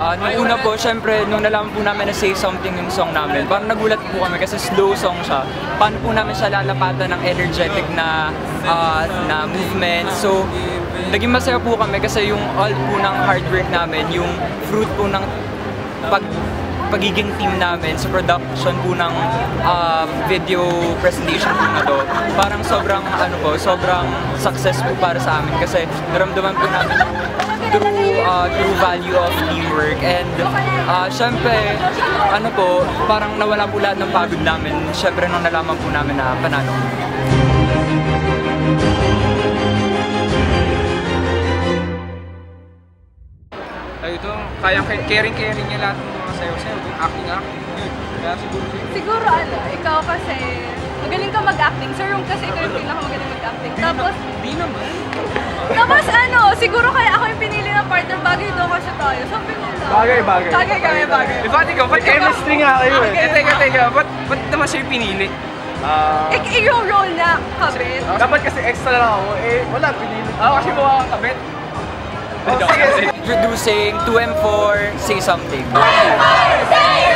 Nung una po, syempre, nung nalaman po namin na Say Something yung song namin, parang nagulat po kami kasi slow song siya. Paano po namin siya lalapatan ng energetic na movement. So, naging masaya po kami kasi yung all po ng hard work namin, yung fruit po ng pagiging team namin sa production po ng video presentation po na to, parang sobrang success po para sa amin kasi naramdaman po namin true value of teamwork and syempre parang nawala po lahat ng pagod namin syempre nung nalaman po namin na panalo. Ay, ito, kayang caring niya lahat ng mga sayo-sayo, acting, yun. Kaya siguro ikaw kasi magaling ka mag-acting. Sir, yung kasi ikaw yung pinakamagaling mag-acting. Tapos, di naman. Tapos siguro kaya ako yung pinili ng partner, bagay daw kasi tayo. Sabi nila. Bagay. Bagay. Ba't ikaw? Chemistry nga kayo eh. Teka. Ba't naman siya yung pinili? Yung role na kabit. Dapat kasi extra lang ako. Wala, pinili. Kasi mukha kang kabit. Introducing 2M4 Say Something. Say